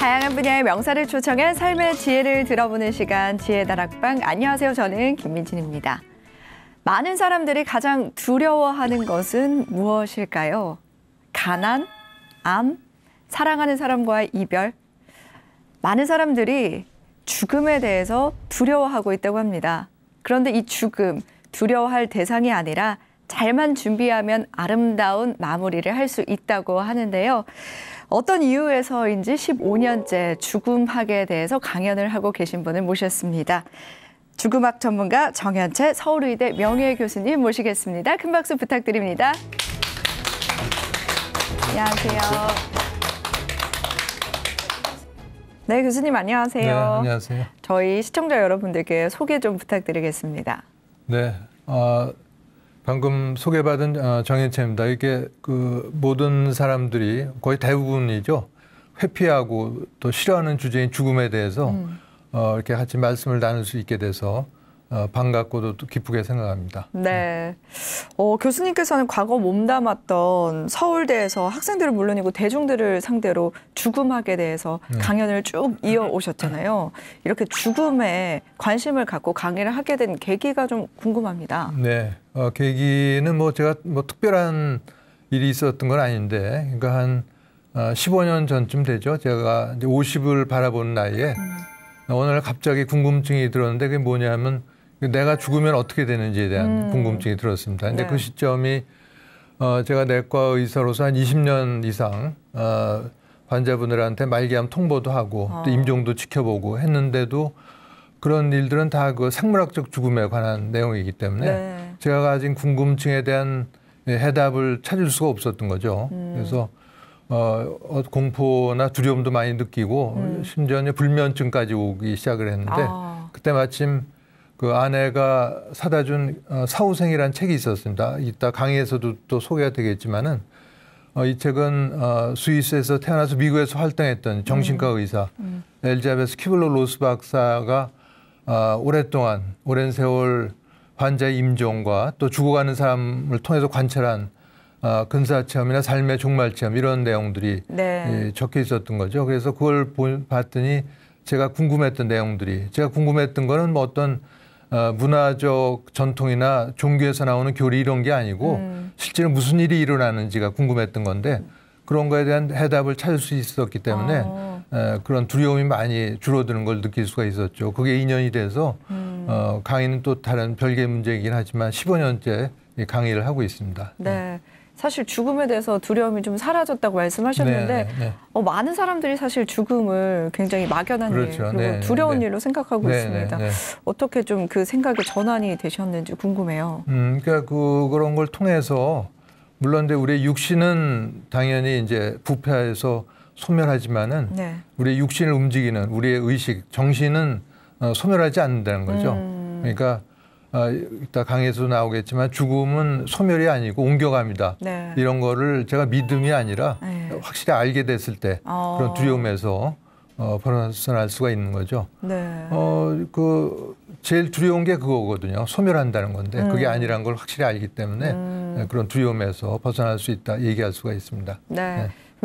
다양한 분야의 명사를 초청해 삶의 지혜를 들어보는 시간 지혜다락방. 안녕하세요. 저는 김민진입니다. 많은 사람들이 가장 두려워하는 것은 무엇일까요? 가난, 암, 사랑하는 사람과의 이별. 많은 사람들이 죽음에 대해서 두려워하고 있다고 합니다. 그런데 이 죽음, 두려워할 대상이 아니라 잘만 준비하면 아름다운 마무리를 할 수 있다고 하는데요. 어떤 이유에서인지 15년째 죽음학에 대해서 강연을 하고 계신 분을 모셨습니다. 죽음학 전문가 정현채 서울의대 명예교수님 모시겠습니다. 큰 박수 부탁드립니다. 안녕하세요. 네, 교수님 안녕하세요. 네, 안녕하세요. 저희 시청자 여러분들께 소개 좀 부탁드리겠습니다. 네, 방금 소개받은 정현채입니다. 이게 그 모든 사람들이 거의 대부분이죠. 회피하고 또 싫어하는 주제인 죽음에 대해서 이렇게 같이 말씀을 나눌 수 있게 돼서 반갑고도 또 기쁘게 생각합니다. 네, 교수님께서는 과거 몸담았던 서울대에서 학생들은 물론이고 대중들을 상대로 죽음학에 대해서 강연을 쭉 이어오셨잖아요. 이렇게 죽음에 관심을 갖고 강의를 하게 된 계기가 좀 궁금합니다. 네, 계기는 제가 특별한 일이 있었던 건 아닌데, 그러니까 한 15년 전쯤 되죠. 제가 이제 50을 바라보는 나이에 어느 날 갑자기 궁금증이 들었는데 그게 뭐냐면 내가 죽으면 어떻게 되는지에 대한 궁금증이 들었습니다. 근데 그 시점이 제가 내과 의사로서 한 20년 이상 환자분들한테 말기암 통보도 하고 또 임종도 지켜보고 했는데도 그런 일들은 다 그 생물학적 죽음에 관한 내용이기 때문에 제가 가진 궁금증에 대한 해답을 찾을 수가 없었던 거죠. 그래서 공포나 두려움도 많이 느끼고 심지어는 불면증까지 오기 시작을 했는데 그때 마침 그 아내가 사다 준 사후생이라는 책이 있었습니다. 이따 강의에서도 또 소개가 되겠지만은 이 책은 스위스에서 태어나서 미국에서 활동했던 정신과 의사 엘자베스 키블러 로스 박사가 오랜 세월 환자의 임종과 또 죽어가는 사람을 통해서 관찰한 근사 체험이나 삶의 종말 체험 이런 내용들이 적혀 있었던 거죠. 그래서 그걸 봤더니 제가 궁금했던 내용들이 제가 궁금했던 거는 어떤 문화적 전통이나 종교에서 나오는 교리 이런 게 아니고 실제로 무슨 일이 일어나는지가 궁금했던 건데 그런 거에 대한 해답을 찾을 수 있었기 때문에 그런 두려움이 많이 줄어드는 걸 느낄 수가 있었죠. 그게 인연이 돼서 강의는 또 다른 별개의 문제이긴 하지만 15년째 강의를 하고 있습니다. 네. 사실 죽음에 대해서 두려움이 좀 사라졌다고 말씀하셨는데 많은 사람들이 사실 죽음을 굉장히 막연한 일, 그리고 두려운 일로 생각하고 있습니다. 어떻게 좀 그 생각이 전환이 되셨는지 궁금해요. 그러니까 그런 걸 통해서 물론 근데 우리의 육신은 당연히 이제 부패해서 소멸하지만은 우리의 육신을 움직이는 우리의 의식, 정신은 소멸하지 않는다는 거죠. 그러니까 이따 강의에서도 나오겠지만 죽음은 소멸이 아니고 옮겨갑니다. 이런 거를 제가 믿음이 아니라 확실히 알게 됐을 때 그런 두려움에서 벗어날 수가 있는 거죠. 제일 두려운 게 그거거든요. 소멸한다는 건데 그게 아니라는 걸 확실히 알기 때문에 그런 두려움에서 벗어날 수 있다 얘기할 수가 있습니다.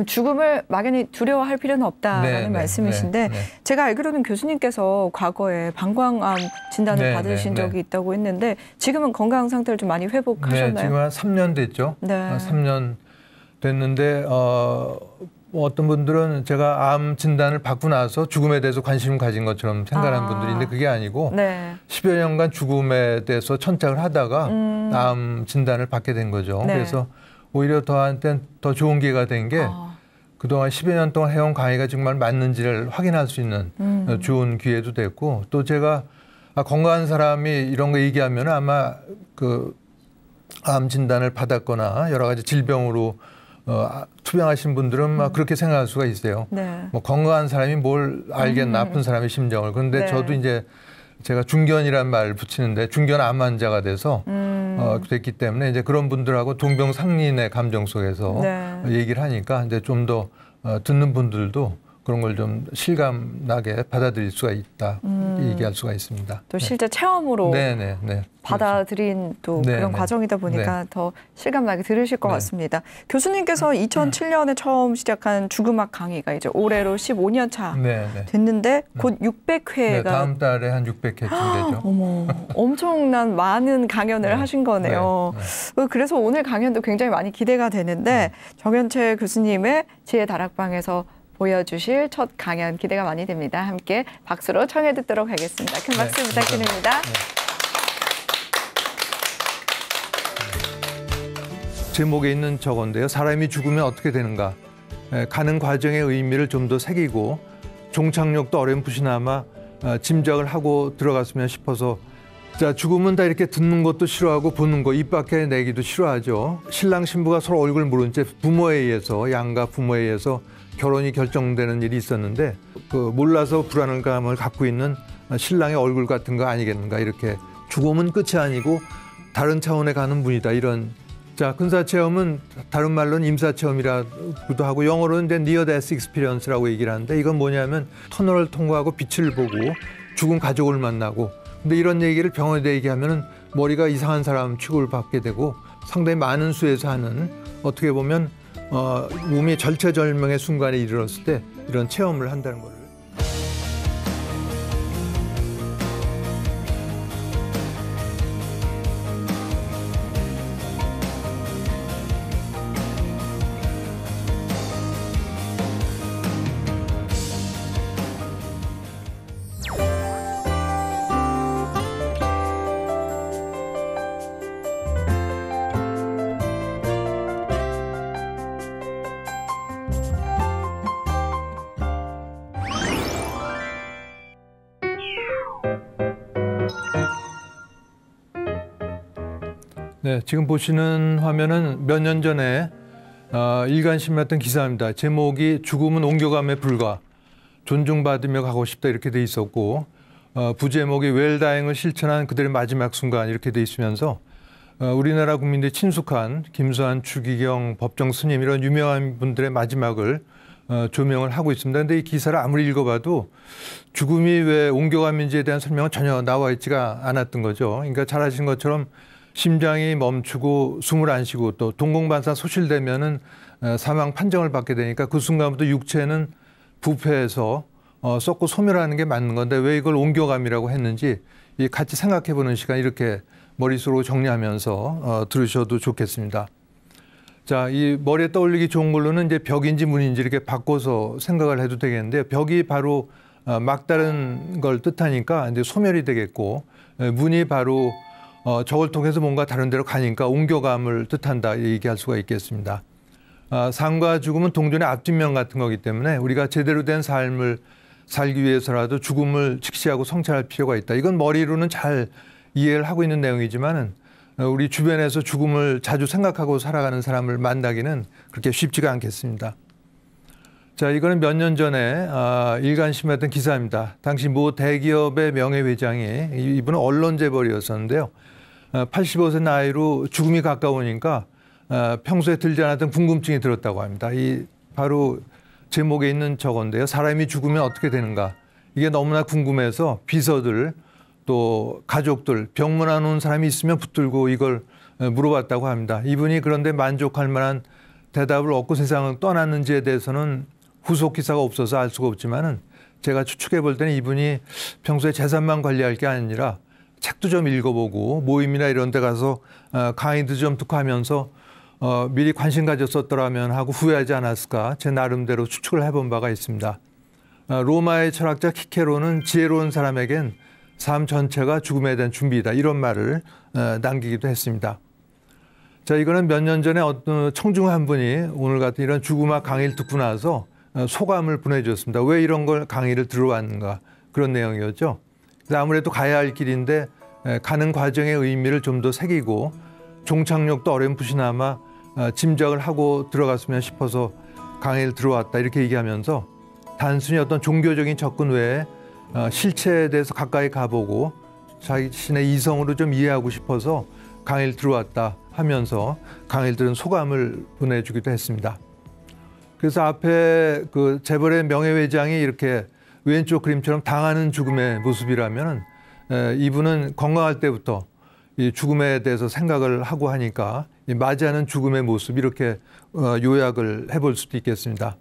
죽음을 막연히 두려워할 필요는 없다라는 말씀이신데 제가 알기로는 교수님께서 과거에 방광암 진단을 받으신 적이 있다고 했는데 지금은 건강 상태를 좀 많이 회복하셨나요? 지금 한 3년 됐죠. 3년 됐는데 어떤 분들은 제가 암 진단을 받고 나서 죽음에 대해서 관심을 가진 것처럼 생각하는 분들이 있는데 그게 아니고 10여 년간 죽음에 대해서 천착을 하다가 암 진단을 받게 된 거죠. 그래서 오히려 저한테는 더 좋은 기회가 된 게 그동안 10여 년 동안 해온 강의가 정말 맞는지를 확인할 수 있는 좋은 기회도 됐고 또 제가 건강한 사람이 이런 거 얘기하면 아마 그 암 진단을 받았거나 여러 가지 질병으로 투병하신 분들은 그렇게 생각할 수가 있어요. 건강한 사람이 뭘 알겠나 아픈 사람의 심정을. 그런데 저도 이제 제가 중견이라는 말을 붙이는데 중견 암 환자가 돼서 됐기 때문에 이제 그런 분들하고 동병상련의 감정 속에서 얘기를 하니까 이제 좀 더 듣는 분들도 그런 걸 좀 실감나게 받아들일 수가 있다 얘기할 수가 있습니다. 또 실제 체험으로 받아들인 또 그런 과정이다 보니까 더 실감나게 들으실 것 같습니다. 교수님께서 2007년에 처음 시작한 죽음학 강의가 이제 올해로 15년 차 됐는데 곧 600회가 다음 달에 한 600회쯤 되죠. 어머, 엄청난 많은 강연을 하신 거네요. 그래서 오늘 강연도 굉장히 많이 기대가 되는데 정현채 교수님의 지혜 다락방에서 보여주실 첫 강연 기대가 많이 됩니다. 함께 박수로 청해 듣도록 하겠습니다. 큰 박수 부탁드립니다. 제목에 있는 저건데요. 사람이 죽으면 어떻게 되는가. 가는 과정의 의미를 좀 더 새기고 종착역도 어렴풋이나마 짐작을 하고 들어갔으면 싶어서 자, 죽음은 다 이렇게 듣는 것도 싫어하고 보는 거, 입 밖에 내기도 싫어하죠. 신랑 신부가 서로 얼굴 모른 채 부모에 의해서, 양가 부모에 의해서 결혼이 결정되는 일이 있었는데 그 몰라서 불안감을 갖고 있는 신랑의 얼굴 같은 거 아니겠는가. 이렇게 죽음은 끝이 아니고 다른 차원에 가는 분이다. 이런 자, 근사체험은 다른 말로는 임사체험이라고도 하고 영어로는 이제 Near Death Experience라고 얘기를 하는데 이건 뭐냐면 터널을 통과하고 빛을 보고 죽은 가족을 만나고 근데 이런 얘기를 병원에 얘기하면은 머리가 이상한 사람 취급을 받게 되고 상당히 많은 수에서 하는 어떻게 보면 몸이 절체절명의 순간에 이르렀을 때 이런 체험을 한다는 거를. 네, 지금 보시는 화면은 몇 년 전에 일간신문이었던 기사입니다. 제목이 죽음은 옮겨감에 불과, 존중받으며 가고 싶다 이렇게 돼 있었고 부제목이 웰다잉을 실천한 그들의 마지막 순간 이렇게 돼 있으면서 우리나라 국민들이 친숙한 김수환, 추기경, 법정 스님 이런 유명한 분들의 마지막을 조명을 하고 있습니다. 그런데 이 기사를 아무리 읽어봐도 죽음이 왜 옮겨감인지에 대한 설명은 전혀 나와 있지가 않았던 거죠. 그러니까 잘 아시는 것처럼 심장이 멈추고 숨을 안 쉬고 또 동공반사 소실되면은 사망 판정을 받게 되니까 그 순간부터 육체는 부패해서 썩고 소멸하는 게 맞는 건데 왜 이걸 옮겨감이라고 했는지 같이 생각해 보는 시간 이렇게 머릿속으로 정리하면서 들으셔도 좋겠습니다. 자, 이 머리에 떠올리기 좋은 걸로는 이제 벽인지 문인지 이렇게 바꿔서 생각을 해도 되겠는데 벽이 바로 막다른 걸 뜻하니까 이제 소멸이 되겠고 문이 바로 저걸 통해서 뭔가 다른 데로 가니까 옮겨감을 뜻한다 얘기할 수가 있겠습니다. 삶과 죽음은 동전의 앞뒷면 같은 거기 때문에 우리가 제대로 된 삶을 살기 위해서라도 죽음을 직시하고 성찰할 필요가 있다. 이건 머리로는 잘 이해를 하고 있는 내용이지만은 우리 주변에서 죽음을 자주 생각하고 살아가는 사람을 만나기는 그렇게 쉽지가 않겠습니다. 자, 이거는 몇 년 전에 일간신문이었던 기사입니다. 당시 모 대기업의 명예회장이 이분은 언론재벌이었었는데요. 85세 나이로 죽음이 가까우니까 평소에 들지 않았던 궁금증이 들었다고 합니다. 이 바로 제목에 있는 저건데요. 사람이 죽으면 어떻게 되는가. 이게 너무나 궁금해서 비서들 또 가족들 병문안 온 사람이 있으면 붙들고 이걸 물어봤다고 합니다. 이분이 그런데 만족할 만한 대답을 얻고 세상을 떠났는지에 대해서는 후속 기사가 없어서 알 수가 없지만은 제가 추측해 볼 때는 이분이 평소에 재산만 관리할 게 아니라 책도 좀 읽어보고 모임이나 이런 데 가서 강의도 좀 듣고 하면서 미리 관심 가졌었더라면 하고 후회하지 않았을까 제 나름대로 추측을 해본 바가 있습니다. 로마의 철학자 키케로는 지혜로운 사람에겐 삶 전체가 죽음에 대한 준비이다 이런 말을 남기기도 했습니다. 자, 이거는 몇 년 전에 어떤 청중 한 분이 오늘 같은 이런 죽음학 강의를 듣고 나서 소감을 보내주셨습니다. 왜 이런 걸 강의를 들어왔는가 그런 내용이었죠. 아무래도 가야 할 길인데 가는 과정의 의미를 좀 더 새기고 종착역도 어렴풋이나마 짐작을 하고 들어갔으면 싶어서 강의를 들어왔다 이렇게 얘기하면서 단순히 어떤 종교적인 접근 외에 실체에 대해서 가까이 가보고 자신의 이성으로 좀 이해하고 싶어서 강의를 들어왔다 하면서 강의를 들은 소감을 보내주기도 했습니다. 그래서 앞에 그 재벌의 명예회장이 이렇게 왼쪽 그림처럼 당하는 죽음의 모습이라면 이분은 건강할 때부터 이 죽음에 대해서 생각을 하고 하니까 맞이하는 죽음의 모습 이렇게 요약을 해볼 수도 있겠습니다.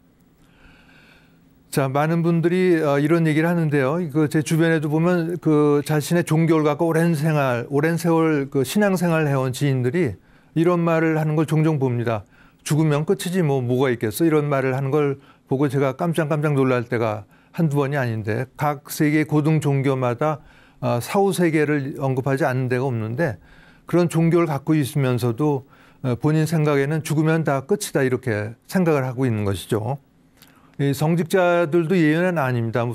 자, 많은 분들이 이런 얘기를 하는데요. 제 주변에도 보면 그 자신의 종교를 갖고 오랜 세월 그 신앙생활을 해온 지인들이 이런 말을 하는 걸 종종 봅니다. 죽으면 끝이지 뭐가 있겠어? 이런 말을 하는 걸 보고 제가 깜짝깜짝 놀랄 때가 한두 번이 아닌데 각 세계 고등 종교마다 사후 세계를 언급하지 않는 데가 없는데 그런 종교를 갖고 있으면서도 본인 생각에는 죽으면 다 끝이다 이렇게 생각을 하고 있는 것이죠. 이 성직자들도 예외는 아닙니다.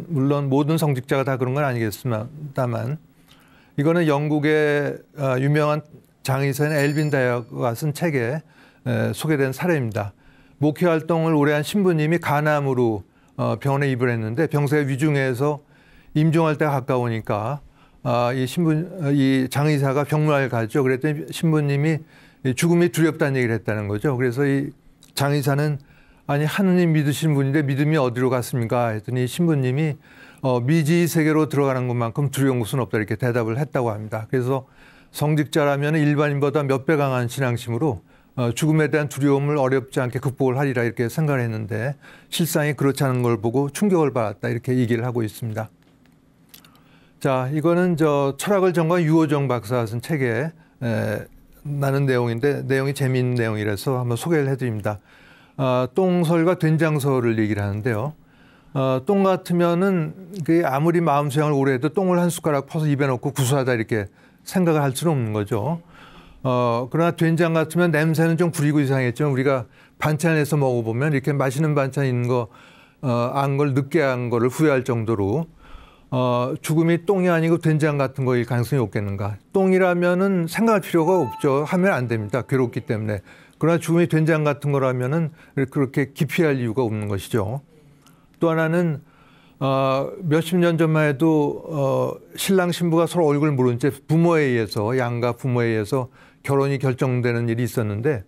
물론 모든 성직자가 다 그런 건 아니겠습니다만 이거는 영국의 유명한 장의사인 엘빈 다이어가 쓴 책에 소개된 사례입니다. 목회 활동을 오래 한 신부님이 간암으로 병원에 입원했는데 병세가 위중해서 임종할 때가 가까우니까 이 장의사가 병문안을 갔죠. 그랬더니 신부님이 죽음이 두렵다는 얘기를 했다는 거죠. 그래서 이 장의사는 아니 하느님 믿으시는 분인데 믿음이 어디로 갔습니까? 했더니 신부님이 미지 세계로 들어가는 것만큼 두려운 것은 없다 이렇게 대답을 했다고 합니다. 그래서 성직자라면 일반인보다 몇 배 강한 신앙심으로 죽음에 대한 두려움을 어렵지 않게 극복을 하리라 이렇게 생각을 했는데 실상이 그렇지 않은 걸 보고 충격을 받았다 이렇게 얘기를 하고 있습니다. 자, 이거는 철학을 전공한 유호정 박사가 쓴 책에 나는 내용인데 내용이 재미있는 내용이라서 한번 소개를 해드립니다. 똥설과 된장설을 얘기를 하는데요. 똥 같으면은 아무리 마음 수양을 오래 해도 똥을 한 숟가락 퍼서 입에 넣고 구수하다 이렇게 생각을 할 수는 없는 거죠. 그러나 된장 같으면 냄새는 좀 구리고 이상했지만 우리가 반찬에서 먹어보면 이렇게 맛있는 반찬 있는 거, 안 걸 느끼한 거를 후회할 정도로 죽음이 똥이 아니고 된장 같은 거일 가능성이 없겠는가. 똥이라면은 생각할 필요가 없죠. 하면 안 됩니다. 괴롭기 때문에. 그러나 죽음이 된장 같은 거라면은 그렇게 기피할 이유가 없는 것이죠. 또 하나는 몇십 년 전만 해도 신랑 신부가 서로 얼굴 모른 채 부모에 의해서 양가 부모에 의해서 결혼이 결정되는 일이 있었는데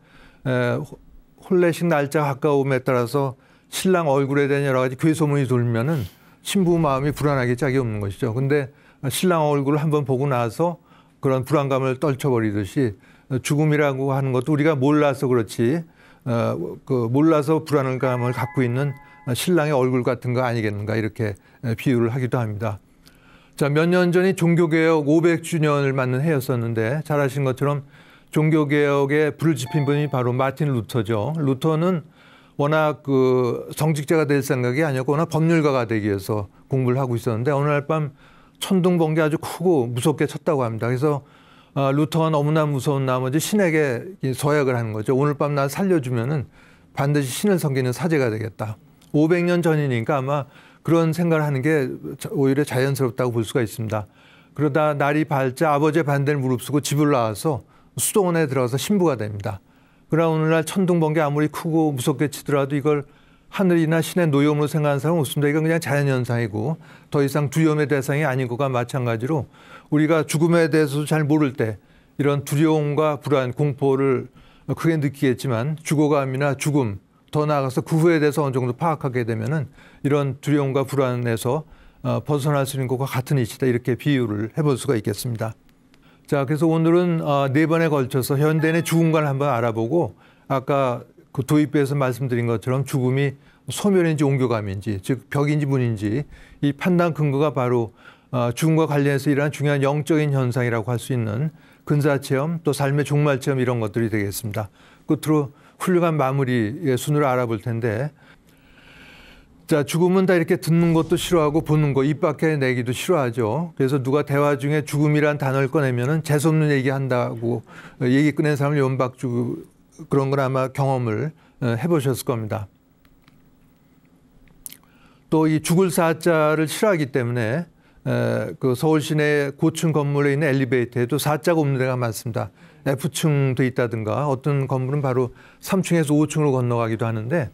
혼례식 날짜가 가까움에 따라서 신랑 얼굴에 대한 여러 가지 괴소문이 돌면은 신부 마음이 불안하기 짝이 없는 것이죠. 근데 신랑 얼굴을 한번 보고 나서 그런 불안감을 떨쳐버리듯이 죽음이라고 하는 것도 우리가 몰라서 그렇지 몰라서 불안감을 갖고 있는 신랑의 얼굴 같은 거 아니겠는가 이렇게 비유를 하기도 합니다. 자, 몇 년 전이 종교개혁 500주년을 맞는 해였었는데 잘 아시는 것처럼 종교개혁에 불을 지핀 분이 바로 마틴 루터죠. 루터는 워낙 정직자가 될 생각이 아니었고 워낙 법률가가 되기 위해서 공부를 하고 있었는데 어느 날 밤 천둥번개 아주 크고 무섭게 쳤다고 합니다. 그래서 루터가 너무나 무서운 나머지 신에게 서약을 하는 거죠. 오늘 밤 날 살려주면은 반드시 신을 섬기는 사제가 되겠다. 500년 전이니까 아마 그런 생각을 하는 게 오히려 자연스럽다고 볼 수가 있습니다. 그러다 날이 밝자 아버지의 반대를 무릅쓰고 집을 나와서 수도원에 들어가서 신부가 됩니다. 그러나 오늘날 천둥번개 아무리 크고 무섭게 치더라도 이걸 하늘이나 신의 노여움으로 생각하는 사람은 없습니다. 이건 그냥 자연현상이고 더 이상 두려움의 대상이 아닌 것과 마찬가지로 우리가 죽음에 대해서도 잘 모를 때 이런 두려움과 불안, 공포를 크게 느끼겠지만 죽어감이나 죽음, 더 나아가서 그 후에 대해서 어느 정도 파악하게 되면은 이런 두려움과 불안에서 벗어날 수 있는 것과 같은 이치다 이렇게 비유를 해볼 수가 있겠습니다. 자, 그래서 오늘은 4번에 걸쳐서 현대인의 죽음관을 한번 알아보고 아까 그 도입부에서 말씀드린 것처럼 죽음이 소멸인지 옹교감인지 즉 벽인지 문인지 이 판단 근거가 바로 죽음과 관련해서 일어난 중요한 영적인 현상이라고 할 수 있는 근사체험 또 삶의 종말체험 이런 것들이 되겠습니다. 끝으로 훌륭한 마무리의 순으로 알아볼 텐데 자, 죽음은 다 이렇게 듣는 것도 싫어하고 보는 거 입 밖에 내기도 싫어하죠. 그래서 누가 대화 중에 죽음이란 단어를 꺼내면은 재수없는 얘기한다고 얘기 꺼낸 사람을 연박주고 그런 건 아마 경험을 해보셨을 겁니다. 또 이 죽을 사자를 싫어하기 때문에 그 서울 시내 고층 건물에 있는 엘리베이터에도 사자가 없는 데가 많습니다. F층 돼 있다든가 어떤 건물은 바로 3층에서 5층으로 건너가기도 하는데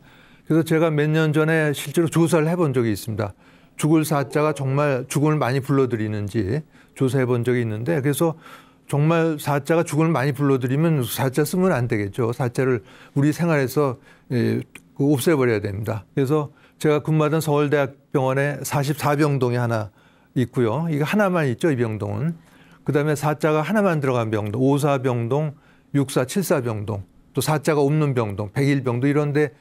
그래서 제가 몇 년 전에 실제로 조사를 해본 적이 있습니다. 죽을 사자가 정말 죽음을 많이 불러들이는지 조사해 본 적이 있는데 그래서 정말 사자가 죽음을 많이 불러들이면 사자 쓰면 안 되겠죠. 사자를 우리 생활에서 없애버려야 됩니다. 그래서 제가 근무하던 서울대학병원에 44병동이 하나 있고요. 이거 하나만 있죠, 이 병동은. 그다음에 4자가 하나만 들어간 병동, 54병동, 64, 74병동, 또 4자가 없는 병동, 101병동 이런데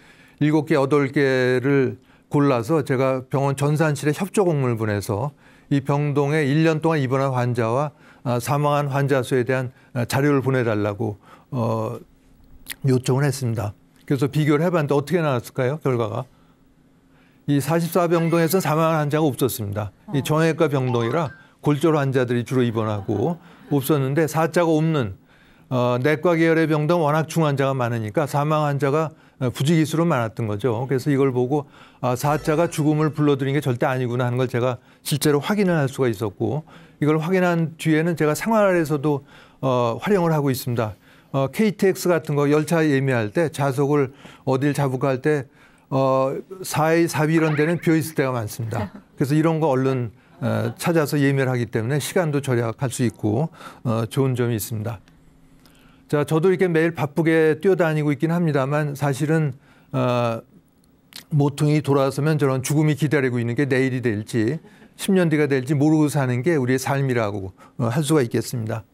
7개, 8개를 골라서 제가 병원 전산실에 협조 공문을 보내서 이 병동에 1년 동안 입원한 환자와 사망한 환자 수에 대한 자료를 보내달라고 요청을 했습니다. 그래서 비교를 해봤는데 어떻게 나왔을까요? 결과가. 이 44병동에서는 사망한 환자가 없었습니다. 이 정형외과 병동이라 골절 환자들이 주로 입원하고 없었는데 4자가 없는 내과 계열의 병동 워낙 중환자가 많으니까 사망 환자가 부지기수로 많았던 거죠. 그래서 이걸 보고 4자가 죽음을 불러들인 게 절대 아니구나 하는 걸 제가 실제로 확인을 할 수가 있었고 이걸 확인한 뒤에는 제가 생활에서도 활용을 하고 있습니다. KTX 같은 거 열차 예매할 때 좌석을 어딜 잡을까 할 때 4위, 4위 이런 데는 비어있을 때가 많습니다. 그래서 이런 거 얼른 찾아서 예매를 하기 때문에 시간도 절약할 수 있고 좋은 점이 있습니다. 자, 저도 이렇게 매일 바쁘게 뛰어다니고 있긴 합니다만 사실은 모퉁이 돌아서면 저런 죽음이 기다리고 있는 게 내일이 될지 10년 뒤가 될지 모르고 사는 게 우리의 삶이라고 할 수가 있겠습니다.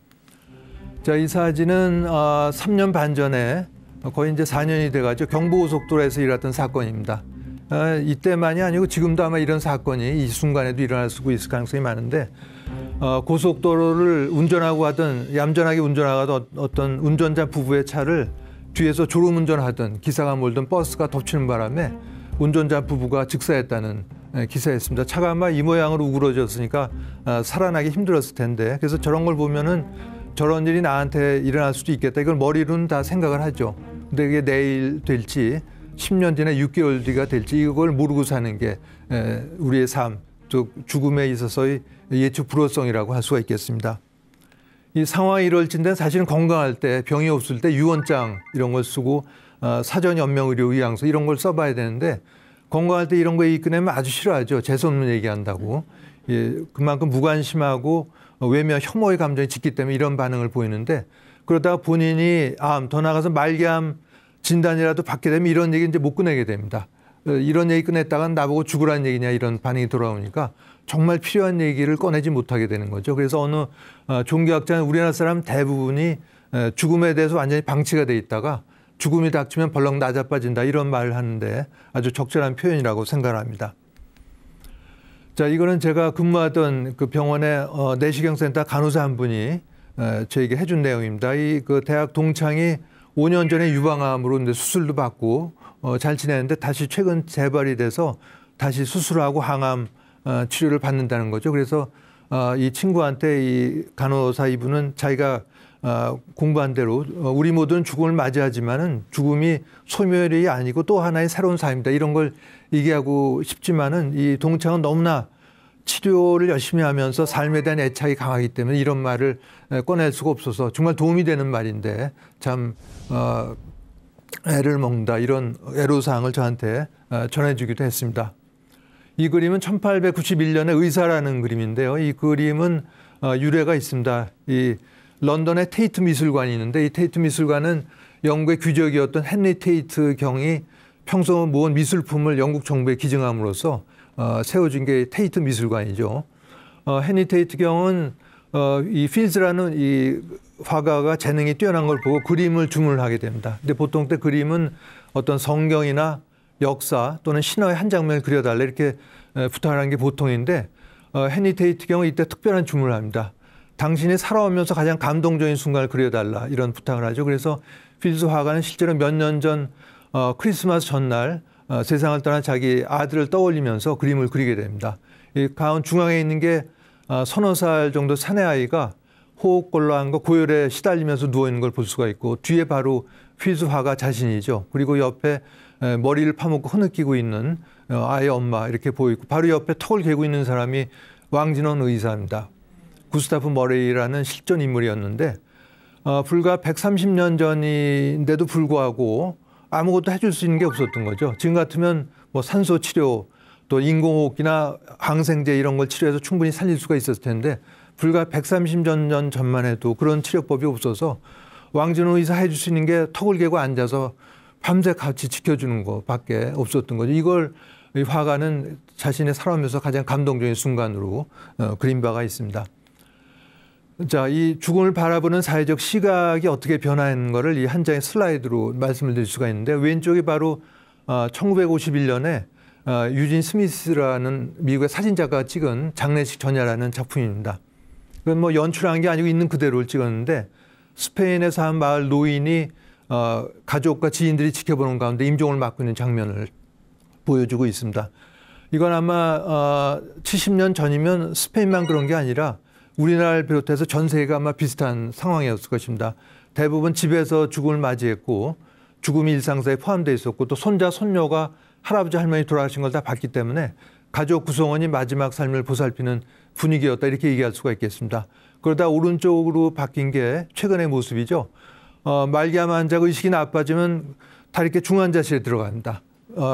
자, 이 사진은 3년 반 전에 거의 이제 4년이 돼가지고 경부고속도로에서 일어났던 사건입니다. 이때만이 아니고 지금도 아마 이런 사건이 이 순간에도 일어날 수 있을 가능성이 많은데 고속도로를 운전하고 하던 얌전하게 운전하던 어떤 운전자 부부의 차를 뒤에서 졸음운전하던 기사가 몰던 버스가 덮치는 바람에 운전자 부부가 즉사했다는 기사였습니다. 차가 아마 이 모양으로 우그러졌으니까 살아나기 힘들었을 텐데 그래서 저런 걸 보면은 저런 일이 나한테 일어날 수도 있겠다. 이걸 머리로는 다 생각을 하죠. 근데 이게 내일 될지 10년 뒤나 6개월 뒤가 될지 이걸 모르고 사는 게 우리의 삶, 또 죽음에 있어서의 예측 불허성이라고 할 수가 있겠습니다. 이 상황이 이럴진 데는 사실은 건강할 때 병이 없을 때 유언장 이런 걸 쓰고 사전 연명 의료 의향서 이런 걸 써봐야 되는데 건강할 때 이런 거 얘기 꺼내면 아주 싫어하죠. 재수없는 얘기한다고. 예, 그만큼 무관심하고 외면 혐오의 감정이 짙기 때문에 이런 반응을 보이는데 그러다가 본인이 암, 더 나아가서 말기암 진단이라도 받게 되면 이런 얘기 이제 못 꺼내게 됩니다. 이런 얘기 꺼냈다가 나보고 죽으라는 얘기냐 이런 반응이 돌아오니까 정말 필요한 얘기를 꺼내지 못하게 되는 거죠. 그래서 어느 종교학자는 우리나라 사람 대부분이 죽음에 대해서 완전히 방치가 돼 있다가 죽음이 닥치면 벌렁 낮아빠진다 이런 말을 하는데 아주 적절한 표현이라고 생각합니다. 자, 이거는 제가 근무하던 그 병원의 내시경센터 간호사 한 분이 저에게 해준 내용입니다. 이 그 대학 동창이 5년 전에 유방암으로 이제 수술도 받고 잘 지내는데 다시 최근 재발이 돼서 다시 수술하고 항암 치료를 받는다는 거죠. 그래서 이 친구한테 이 간호사 이분은 자기가 공부한 대로 우리 모두는 죽음을 맞이하지만은 죽음이 소멸이 아니고 또 하나의 새로운 삶이다. 이런 걸 얘기하고 싶지만은 이 동창은 너무나 치료를 열심히 하면서 삶에 대한 애착이 강하기 때문에 이런 말을 꺼낼 수가 없어서 정말 도움이 되는 말인데 참 애를 먹는다 이런 애로사항을 저한테 전해주기도 했습니다. 이 그림은 1891년에 의사라는 그림인데요. 이 그림은 유래가 있습니다. 이 런던에 테이트 미술관이 있는데 이 테이트 미술관은 영국의 귀족이었던 헨리 테이트 경이 평소 모은 미술품을 영국 정부에 기증함으로써 세워진 게 테이트 미술관이죠. 헨리 테이트 경은 이 필즈라는 이 화가가 재능이 뛰어난 걸 보고 그림을 주문을 하게 됩니다. 근데 보통 때 그림은 어떤 성경이나 역사 또는 신화의 한 장면을 그려달라 이렇게 부탁을 하는 게 보통인데 헨리 테이트 경은 이때 특별한 주문을 합니다. 당신이 살아오면서 가장 감동적인 순간을 그려달라 이런 부탁을 하죠. 그래서 필즈 화가는 실제로 몇 년 전 크리스마스 전날 세상을 떠난 자기 아들을 떠올리면서 그림을 그리게 됩니다. 이 가운 중앙에 있는 게 서너 살 정도 사내아이가 호흡곤란과 고열에 시달리면서 누워있는 걸 볼 수가 있고 뒤에 바로 필즈 화가 자신이죠. 그리고 옆에 머리를 파묻고 흐느끼고 있는 아이의 엄마 이렇게 보이고 바로 옆에 턱을 괴고 있는 사람이 왕진원 의사입니다. 구스타프 머레이라는 실존 인물이었는데 불과 130년 전인데도 불구하고 아무것도 해줄 수 있는 게 없었던 거죠. 지금 같으면 뭐 산소 치료 또 인공호흡기나 항생제 이런 걸 치료해서 충분히 살릴 수가 있었을 텐데 불과 130년 전만 해도 그런 치료법이 없어서 왕진원 의사 해줄 수 있는 게 턱을 괴고 앉아서 밤새 같이 지켜주는 것밖에 없었던 거죠. 이걸 이 화가는 자신의 살아오면서 가장 감동적인 순간으로 그린 바가 있습니다. 자, 이 죽음을 바라보는 사회적 시각이 어떻게 변화한 거를 이 한 장의 슬라이드로 말씀을 드릴 수가 있는데, 왼쪽이 바로 1951년에 유진 스미스라는 미국의 사진작가가 찍은 장례식 전야라는 작품입니다. 그건 뭐 연출한 게 아니고 있는 그대로를 찍었는데, 스페인에서 한 마을 노인이 가족과 지인들이 지켜보는 가운데 임종을 맞고 있는 장면을 보여주고 있습니다. 이건 아마 70년 전이면 스페인만 그런 게 아니라 우리나라를 비롯해서 전 세계가 아마 비슷한 상황이었을 것입니다. 대부분 집에서 죽음을 맞이했고 죽음이 일상사에 포함되어 있었고 또 손자, 손녀가 할아버지, 할머니 돌아가신 걸 다 봤기 때문에 가족 구성원이 마지막 삶을 보살피는 분위기였다, 이렇게 얘기할 수가 있겠습니다. 그러다 오른쪽으로 바뀐 게 최근의 모습이죠. 말기암 환자가 의식이 나빠지면 다 이렇게 중환자실에 들어간다.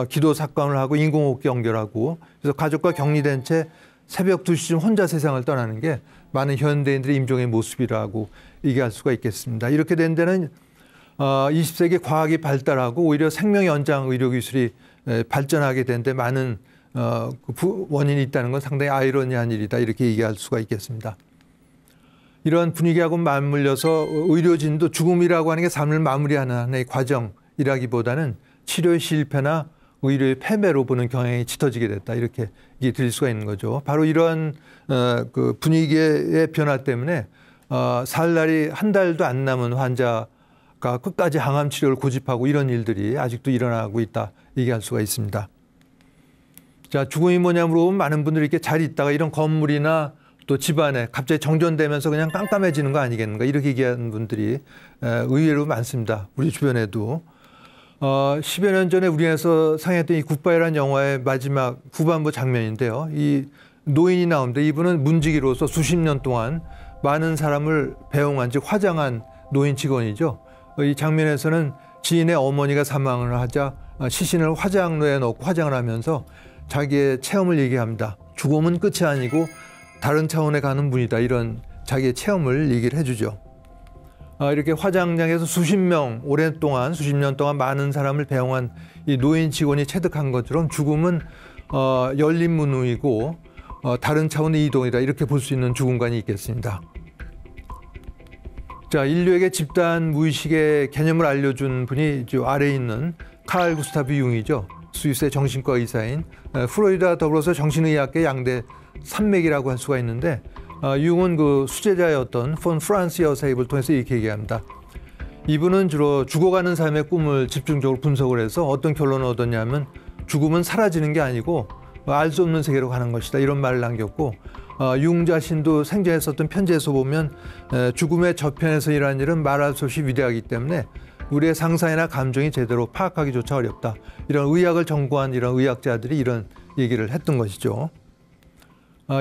기도 삭감을 하고 인공호흡기 연결하고, 그래서 가족과 격리된 채 새벽 2시쯤 혼자 세상을 떠나는 게 많은 현대인들의 임종의 모습이라고 얘기할 수가 있겠습니다. 이렇게 된 데는 20세기 과학이 발달하고 오히려 생명 연장 의료기술이 발전하게 된 데 많은 원인이 있다는 건 상당히 아이러니한 일이다, 이렇게 얘기할 수가 있겠습니다. 이런 분위기하고 맞물려서 의료진도 죽음이라고 하는 게 삶을 마무리하는 하나의 과정이라기보다는 치료의 실패나 의료의 패배로 보는 경향이 짙어지게 됐다, 이렇게 드릴 수가 있는 거죠. 바로 이러한 그 분위기의 변화 때문에 살 날이 한 달도 안 남은 환자가 끝까지 항암 치료를 고집하고 이런 일들이 아직도 일어나고 있다, 얘기할 수가 있습니다. 자, 죽음이 뭐냐 물어보면 많은 분들이 이렇게 잘 있다가 이런 건물이나 또 집안에 갑자기 정전되면서 그냥 깜깜해지는 거 아니겠는가, 이렇게 얘기하는 분들이 의외로 많습니다. 우리 주변에도. 10여 년 전에 우리나라에서 상영했던 이 굿바이라는 영화의 마지막 후반부 장면인데요. 이 노인이 나오는데 이분은 문지기로서 수십 년 동안 많은 사람을 배웅한, 즉 화장한 노인 직원이죠. 이 장면에서는 지인의 어머니가 사망을 하자 시신을 화장로에 넣고 화장을 하면서 자기의 체험을 얘기합니다. 죽음은 끝이 아니고 다른 차원에 가는 문이다, 이런 자기의 체험을 얘기를 해주죠. 이렇게 화장장에서 수십 년 동안 많은 사람을 배웅한 이 노인 직원이 체득한 것처럼 죽음은 열린 문이고 다른 차원의 이동이다, 이렇게 볼 수 있는 죽음관이 있겠습니다. 자, 인류에게 집단 무의식의 개념을 알려준 분이 저 아래에 있는 칼 구스타브 융이죠. 스위스의 정신과 의사인, 프로이드와 더불어서 정신의학계 양대 산맥이라고 할 수가 있는데, 융은 그 수제자였던 폰 프란스 여사 입을 통해서 이렇게 얘기합니다. 이분은 주로 죽어가는 삶의 꿈을 집중적으로 분석을 해서 어떤 결론을 얻었냐면 죽음은 사라지는 게 아니고 알 수 없는 세계로 가는 것이다, 이런 말을 남겼고, 융 자신도 생전에 썼던 편지에서 보면 죽음의 저편에서 일하는 일은 말할 수 없이 위대하기 때문에 우리의 상상이나 감정이 제대로 파악하기조차 어렵다, 이런 의학을 전공한 이런 의학자들이 이런 얘기를 했던 것이죠.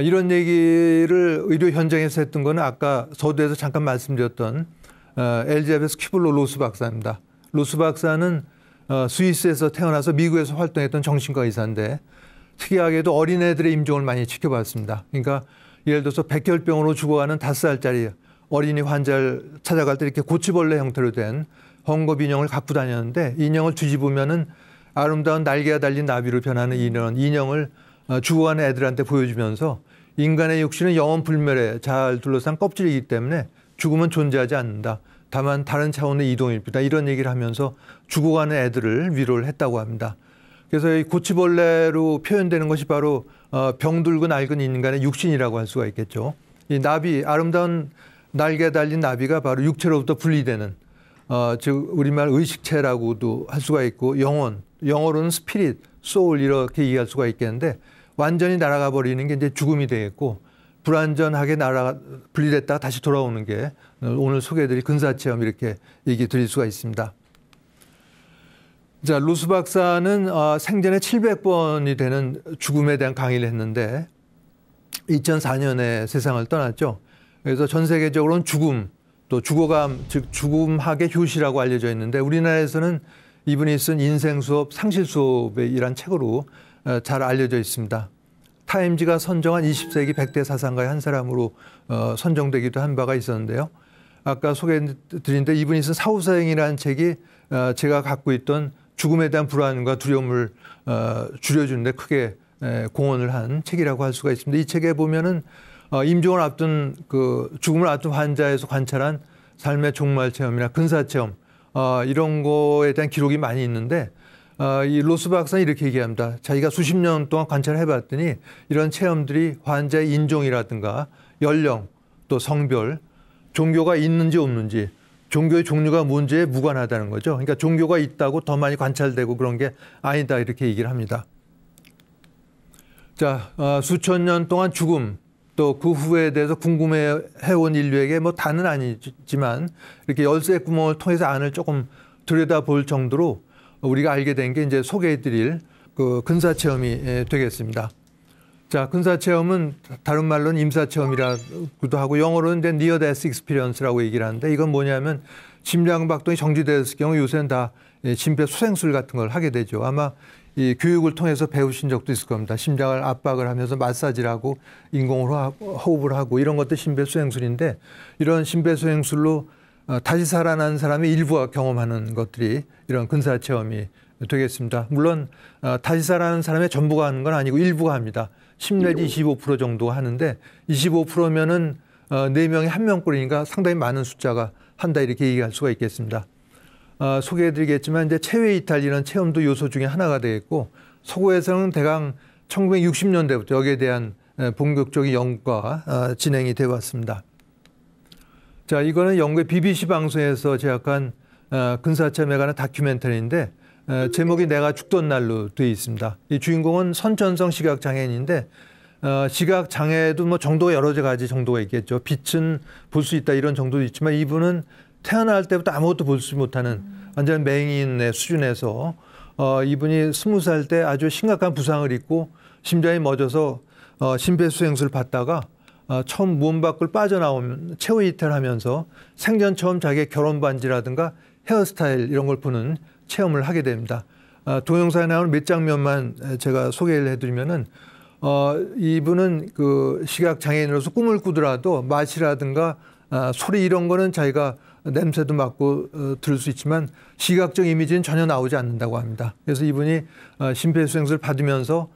이런 얘기를 의료 현장에서 했던 거는 아까 서두에서 잠깐 말씀드렸던 엘리자베스 큐블로 로스 박사입니다. 로스 박사는 스위스에서 태어나서 미국에서 활동했던 정신과 의사인데, 특이하게도 어린애들의 임종을 많이 지켜봤습니다. 그러니까 예를 들어서 백혈병으로 죽어가는 5살짜리 어린이 환자를 찾아갈 때 이렇게 고치벌레 형태로 된 헝겊 인형을 갖고 다녔는데, 인형을 뒤집으면은 아름다운 날개가 달린 나비로 변하는 이런 인형을 죽어가는 애들한테 보여주면서 인간의 육신은 영원 불멸에 잘 둘러싼 껍질이기 때문에 죽음은 존재하지 않는다, 다만 다른 차원의 이동일 뿐이다, 이런 얘기를 하면서 죽어가는 애들을 위로를 했다고 합니다. 그래서 이 고치벌레로 표현되는 것이 바로 병들고 낡은 인간의 육신이라고 할 수가 있겠죠. 이 나비, 아름다운 날개 달린 나비가 바로 육체로부터 분리되는, 즉 우리말 의식체라고도 할 수가 있고, 영어로는 스피릿, 소울, 이렇게 이해할 수가 있겠는데, 완전히 날아가 버리는 게 이제 죽음이 되겠고, 불완전하게 분리됐다가 다시 돌아오는 게 오늘 소개해드릴 근사체험, 이렇게 얘기 드릴 수가 있습니다. 자, 로스 박사는 생전에 700번이 되는 죽음에 대한 강의를 했는데 2004년에 세상을 떠났죠. 그래서 전 세계적으로는 죽음, 또 죽어감, 즉 죽음학의 효시라고 알려져 있는데, 우리나라에서는 이분이 쓴 인생 수업, 상실 수업이란 책으로 잘 알려져 있습니다. 타임지가 선정한 20세기 100대 사상가의 한 사람으로 선정되기도 한 바가 있었는데요. 아까 소개해드린 데 이분이 쓴 사후사행이라는 책이 제가 갖고 있던 죽음에 대한 불안과 두려움을 줄여주는 데 크게 공헌을 한 책이라고 할 수가 있습니다. 이 책에 보면은 임종을 앞둔 죽음을 앞둔 환자에서 관찰한 삶의 종말 체험이나 근사 체험 이런 거에 대한 기록이 많이 있는데 이 로스 박사는 이렇게 얘기합니다. 자기가 수십 년 동안 관찰해 봤더니 이런 체험들이 환자의 인종이라든가 연령 또 성별 종교가 있는지 없는지 종교의 종류가 뭔지에 무관하다는 거죠. 그러니까 종교가 있다고 더 많이 관찰되고 그런 게 아니다 이렇게 얘기를 합니다. 자, 수천 년 동안 죽음 또 그 후에 대해서 궁금해온 인류에게 뭐 다는 아니지만 이렇게 열쇠 구멍을 통해서 안을 조금 들여다볼 정도로 우리가 알게 된 게 이제 소개해드릴 그 근사 체험이 되겠습니다. 자, 근사 체험은 다른 말로는 임사 체험이라고도 하고 영어로는 이제 Near Death Experience라고 얘기를 하는데 이건 뭐냐면 심장박동이 정지됐을 경우 요새는 다 심폐소생술 같은 걸 하게 되죠. 아마 이 교육을 통해서 배우신 적도 있을 겁니다. 심장을 압박을 하면서 마사지를 하고 인공호흡을 하고 이런 것도 심폐소생술인데 이런 심폐소생술로 다시 살아난 사람의 일부가 경험하는 것들이 이런 근사 체험이 되겠습니다. 물론 다시 살아나는 사람의 전부가 하는 건 아니고 일부가 합니다. 10 내지 25% 정도 하는데 25%면은 4명에 1명꼴이니까 상당히 많은 숫자가 한다 이렇게 얘기할 수가 있겠습니다. 소개해드리겠지만 이제 체외 이탈 이런 체험도 요소 중에 하나가 되겠고 서구에서는 대강 1960년대부터 여기에 대한 본격적인 연구가 진행이 되어 왔습니다. 자, 이거는 영국의 BBC 방송에서 제작한 근사체험에 관한 다큐멘터리인데 제목이 내가 죽던 날로 되어 있습니다. 이 주인공은 선천성 시각장애인인데 시각장애도 뭐 정도가 여러 가지 정도가 있겠죠. 빛은 볼 수 있다 이런 정도도 있지만 이분은 태어날 때부터 아무것도 볼 수 못하는 완전 맹인의 수준에서 이분이 20살 때 아주 심각한 부상을 입고 심장이 멎어서 심폐소생술을 받다가 처음 몸 밖을 빠져나오면 체외 이탈하면서 생전 처음 자기의 결혼 반지라든가 헤어스타일 이런 걸 보는 체험을 하게 됩니다. 동영상에 나오는 몇 장면만 제가 소개를 해드리면은 이분은 그 시각 장애인으로서 꿈을 꾸더라도 맛이라든가 소리 이런 거는 자기가 냄새도 맡고 들을 수 있지만 시각적 이미지는 전혀 나오지 않는다고 합니다. 그래서 이분이 심폐소생술을 받으면서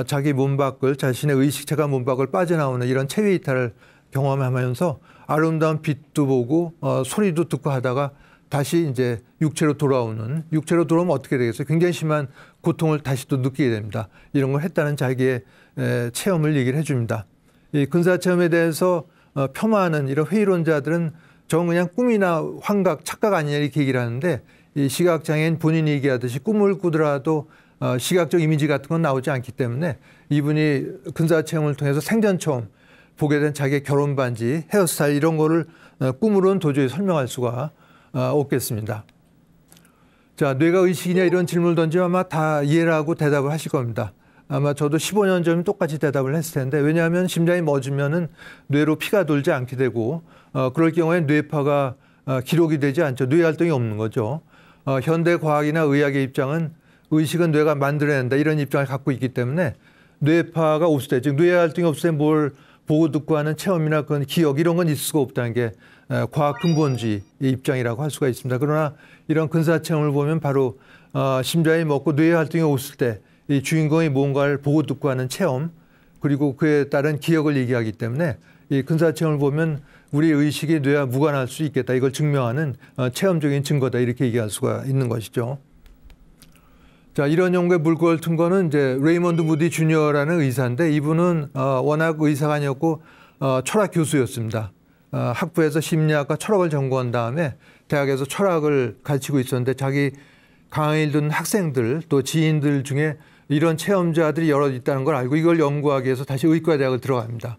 자기 몸 밖을 자신의 의식체가 몸 밖을 빠져나오는 이런 체외 이탈을 경험하면서 아름다운 빛도 보고 소리도 듣고 하다가 다시 이제 육체로 돌아오면 어떻게 되겠어요? 굉장히 심한 고통을 다시 또 느끼게 됩니다. 이런 걸 했다는 자기의 체험을 얘기를 해줍니다. 이 근사 체험에 대해서 폄하하는 이런 회의론자들은 저건 그냥 꿈이나 환각, 착각 아니냐 이렇게 얘기를 하는데 이 시각장애인 본인이 얘기하듯이 꿈을 꾸더라도 시각적 이미지 같은 건 나오지 않기 때문에 이분이 근사 체험을 통해서 생전 처음 보게 된 자기의 결혼 반지, 헤어스타일 이런 거를 꿈으로는 도저히 설명할 수가 없겠습니다. 자, 뇌가 의식이냐 이런 질문을 던지면 아마 다 이해를 하고 대답을 하실 겁니다. 아마 저도 15년 전이면 똑같이 대답을 했을 텐데 왜냐하면 심장이 멎으면은 뇌로 피가 돌지 않게 되고 그럴 경우에 뇌파가 기록이 되지 않죠. 뇌 활동이 없는 거죠. 현대 과학이나 의학의 입장은 의식은 뇌가 만들어낸다 이런 입장을 갖고 있기 때문에 뇌파가 없을 때, 즉 뇌 활동이 없을 때 뭘 보고 듣고 하는 체험이나 그런 기억 이런 건 있을 수가 없다는 게 과학 근본주의 입장이라고 할 수가 있습니다. 그러나 이런 근사 체험을 보면 바로 심장이 멎고 뇌 활동이 없을 때 이 주인공이 뭔가를 보고 듣고 하는 체험 그리고 그에 따른 기억을 얘기하기 때문에 이 근사 체험을 보면 우리 의식이 뇌와 무관할 수 있겠다. 이걸 증명하는 체험적인 증거다. 이렇게 얘기할 수가 있는 것이죠. 자, 이런 연구에 물꼬를 튼 거는 이제 레이먼드 무디 주니어라는 의사인데 이분은 워낙 의사가 아니었고 철학 교수였습니다. 학부에서 심리학과 철학을 전공한 다음에 대학에서 철학을 가르치고 있었는데 자기 강의를 듣는 학생들 또 지인들 중에 이런 체험자들이 여러 있다는 걸 알고 이걸 연구하기 위해서 다시 의과대학을 들어갑니다.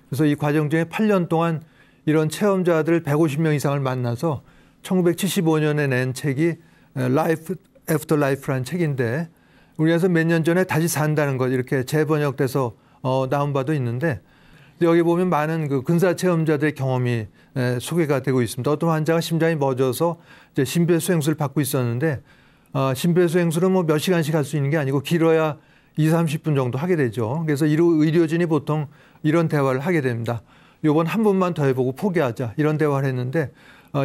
그래서 이 과정 중에 8년 동안 이런 체험자들 150명 이상을 만나서 1975년에 낸 책이 Life After Life라는 책인데 우리나라에서 몇 년 전에 다시 산다는 것 이렇게 재번역돼서 나온 바도 있는데 여기 보면 많은 그 근사 체험자들의 경험이 소개가 되고 있습니다. 어떤 환자가 심장이 멎어서 이제 심폐소생술을 받고 있었는데 심폐소생술은 뭐 몇 시간씩 할 수 있는 게 아니고 길어야 20-30분 정도 하게 되죠. 그래서 의료진이 보통 이런 대화를 하게 됩니다. 요번 한 번만 더 해보고 포기하자 이런 대화를 했는데